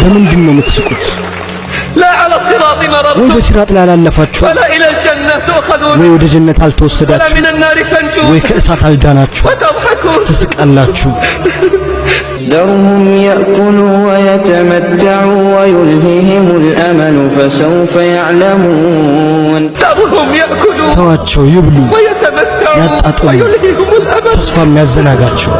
በምንድነው የምትስቁት? ወይ በሲራጥ ላይ አላለፋችሁ? ወይ ወደ ጀነት አልተወሰዳችሁ? ወይ ከእሳት አልዳናችሁ? ትስቃላችሁ። ذرهم يأكلوا ويتمتعوا ويلههم الأمل فسوف يعلمون ተዋቸው ይብሉ ያጣጥሙ ተስፋም ያዘናጋቸው።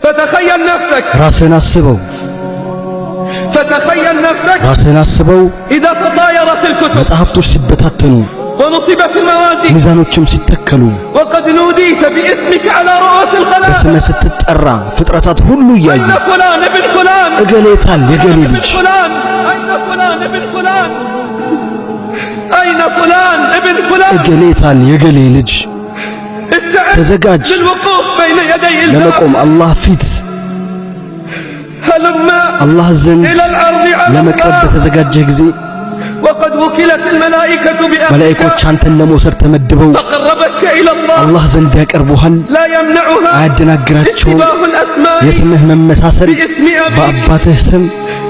فتخيل نفسك ራስህን አስበው فتخيل نفسك ራስህን አስበው إذا تطايرت الكتب መጽሐፍቶች ሲበታተኑ ونصبت الموازين ሚዛኖችም ሲተከሉ وقد نوديت باسمك على رؤوس الخلائق በስምህ ስትጠራ ፍጥረታት ሁሉ እያዩ أين فلان ابن فلان እገሌታል የገሌ ልጅ فلان أين فلان ابن فلان أين فلان ابن فلان እገሌታል የገሌ ልጅ ተዘጋጅ للوقوف بين يدي الله ለመቆም አላህ ፊት هلما አላህ ዘንድ إلى العرض على ለመቅረብ الله በተዘጋጀህ ጊዜ وقد وكلت الملائكة بأمرك መላእክቶች አንተን ለመውሰድ ተመድበው فقربتك إلى الله አላህ ዘንድ ያቀርቡሃል። لا يمنعها አያደናግራቸውም اشتباه الأسماء የስምህ መመሳሰል باسم أبيك በአባትህ ስም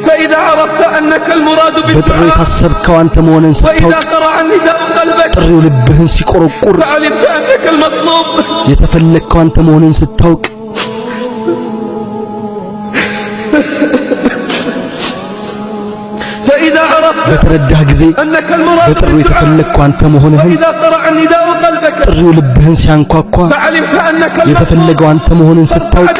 فإذا عرفت أنك المراد በጥሪ بالدعاء የታሰብከው አንተ መሆንን وإذا ስታውቅ قرع النداء قلبك ጥሪው ልብህን ሲቆረቁር فعلمت أنك المطلوب የተፈለግከው አንተ መሆንን ስታውቅ فإذا عرفت በተረዳህ ጊዜ أنك المراد በጥሪው بالدعاء የተፈለግከው አንተ መሆንህን وإذا قرع النداء قلبك ጥሪው ልብህን ሲያንኳኳ فعلمت أنك የተፈለገው አንተ መሆንን ስታውቅ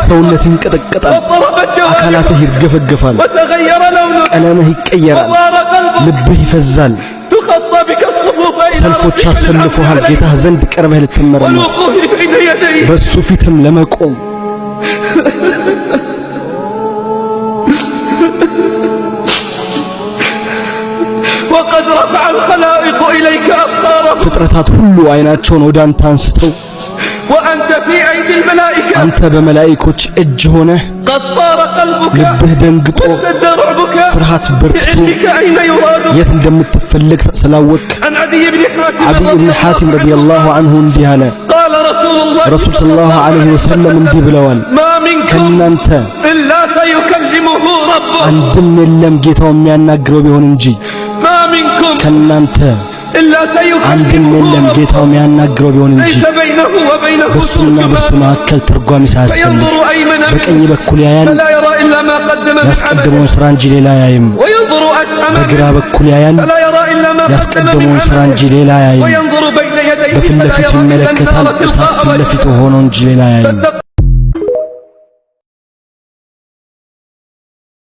ሰውነትህ ይንቀጠቀጣል፣ وضربت جوارحك አካላትህ ይርገፈገፋል፣ وتغير لونه ቀለምህ ይቀየራል፣ وضار قلبك ልብህ ይፈዛል። تخطى بك الصفوف إلى ሰልፎች ربك አሰልፎሃል بالعفو ጌታህ ዘንድ ቀርበህ ልትመረመር والوقوف بين يديه በሱ ፊትም ለመቆም وقد رفع الخلائق إليك أبصارهم ፍጥረታት ሁሉ አይናቸውን ወደ አንተ አንስተው وأنت في أيدي الملائكة አንተ በመላእክቶች እጅ ሆነህ قد طار قلبك ልብህ ደንግጦ واشتد رعبك ፍርሃት በርትቶ بعلمك أين يراد የት እንደምትፈልግ ስላወቅ عن عدي بن حاتم አብይ رضي ኢብኑ الله ሐቲም عنه ረዲየላሁ ዐንሁ እንዲህ አለ። قال رسول الله ረሱል ሰለላሁ ዐለይሂ ወሰለም እንዲህ ብለዋል፣ ما منكم ከእናንተ إلا سيكلمه ربه አንድም የለም ጌታው የሚያናግረው ቢሆን እንጂ ما منكم ከእናንተ إلا አንድም سيكلمه የለም ربه ጌታው የሚያናግረው ቢሆን እንጂ ليس بينه وبينه በሱና በሱ ترجمان መካከል ተርጓሚ ሳያስፈልግ فينظر أيمن በቀኝ منه በኩል ያያል فلا يرى إلا ما قدم من عمله ያስቀደመውን ስራ እንጂ ሌላ አያይም። وينظر أشأم በግራ منه በኩል ያያል فلا يرى إلا ما قدم من ያስቀደመውን ስራ እንጂ عمله ሌላ አያይም። وينظر بين يديه በፊት فلا ለፊት يرى إلا ይመለከታል النار እሳት تلقاء ፊት ለፊቱ وجهه ሆኖ እንጂ ሌላ አያይም።